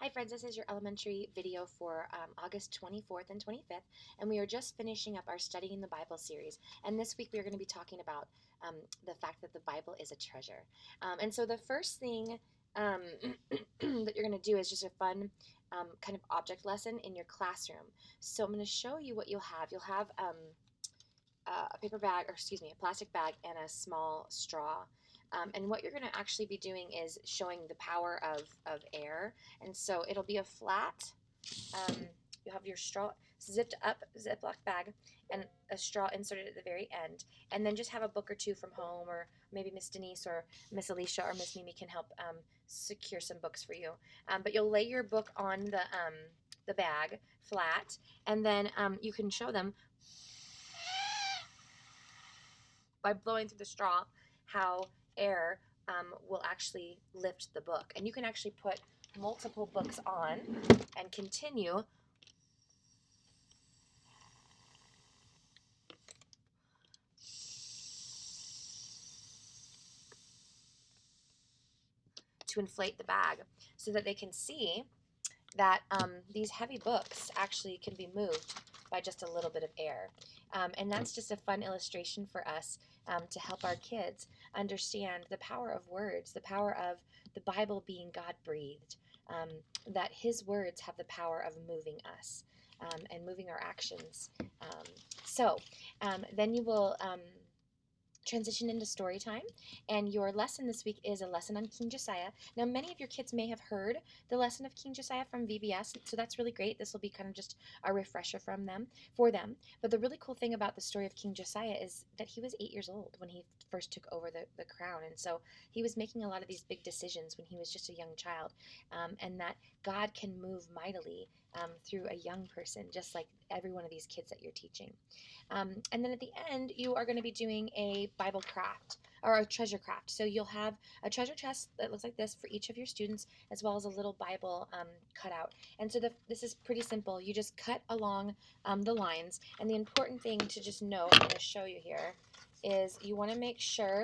Hi friends, this is your elementary video for August 24th and 25th, and we are just finishing up our Studying the Bible series. And this week we are going to be talking about the fact that the Bible is a treasure. And so the first thing that you're going to do is just a fun kind of object lesson in your classroom. So I'm going to show you what you'll have. You'll have a paper bag, or excuse me, a plastic bag and a small straw. And what you're going to actually be doing is showing the power of air. And so it'll be a flat, you have your straw zipped up Ziploc bag and a straw inserted at the very end. And then just have a book or two from home, or maybe Miss Denise or Miss Alicia or Miss Mimi can help secure some books for you. But you'll lay your book on the bag flat, and then you can show them by blowing through the straw how air will actually lift the book. And you can actually put multiple books on and continue to inflate the bag so that they can see that these heavy books actually can be moved by just a little bit of air. And that's just a fun illustration for us to help our kids understand the power of words, the power of the Bible being God-breathed, that His words have the power of moving us and moving our actions. Then you will transition into story time, and your lesson this week is a lesson on King Josiah. Now, many of your kids may have heard the lesson of King Josiah from VBS, so that's really great. This will be kind of just a refresher for them. But the really cool thing about the story of King Josiah is that he was 8 years old when he first took over the crown, and so he was making a lot of these big decisions when he was just a young child, and that God can move mightily through a young person, just like every one of these kids that you're teaching. And then at the end, you are going to be doing a Bible craft or a treasure craft. So you'll have a treasure chest that looks like this for each of your students, as well as a little Bible cutout. And so this is pretty simple. You just cut along the lines. And the important thing to just know, I'm going to show you here, is you want to make sure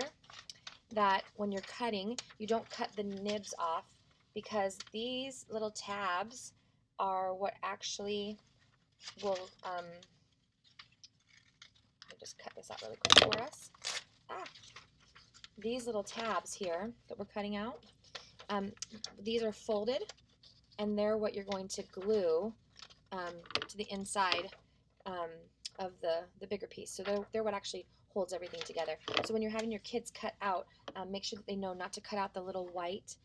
that when you're cutting, you don't cut the nibs off, because these little tabs are what actually will just cut this out really quick for us. These little tabs here that we're cutting out, these are folded, and they're what you're going to glue to the inside of the bigger piece. So they're what actually holds everything together. So when you're having your kids cut out, make sure that they know not to cut out the little white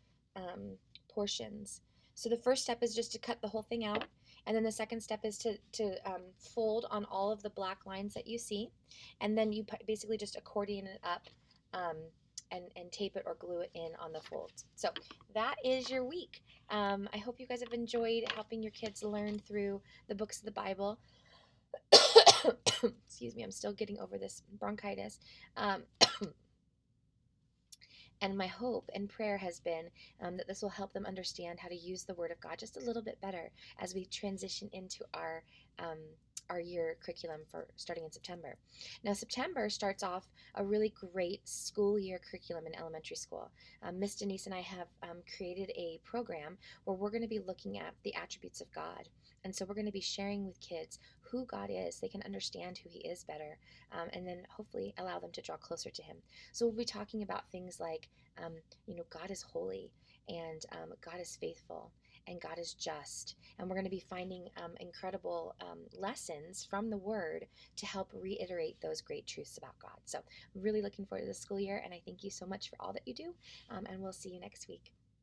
portions. So the first step is just to cut the whole thing out. And then the second step is to fold on all of the black lines that you see. And then you basically just accordion it up and tape it or glue it in on the folds. So that is your week. I hope you guys have enjoyed helping your kids learn through the books of the Bible. Excuse me, I'm still getting over this bronchitis. And my hope and prayer has been that this will help them understand how to use the Word of God just a little bit better as we transition into our year curriculum for starting in September. Now, September starts off a really great school year curriculum in elementary school. Miss Denise and I have created a program where we're going to be looking at the attributes of God. And so we're going to be sharing with kids who God is. They can understand who He is better, and then hopefully allow them to draw closer to Him. So we'll be talking about things like, God is holy, and God is faithful, and God is just. And we're going to be finding incredible lessons from the Word to help reiterate those great truths about God. So I'm really looking forward to the school year, and I thank you so much for all that you do, and we'll see you next week.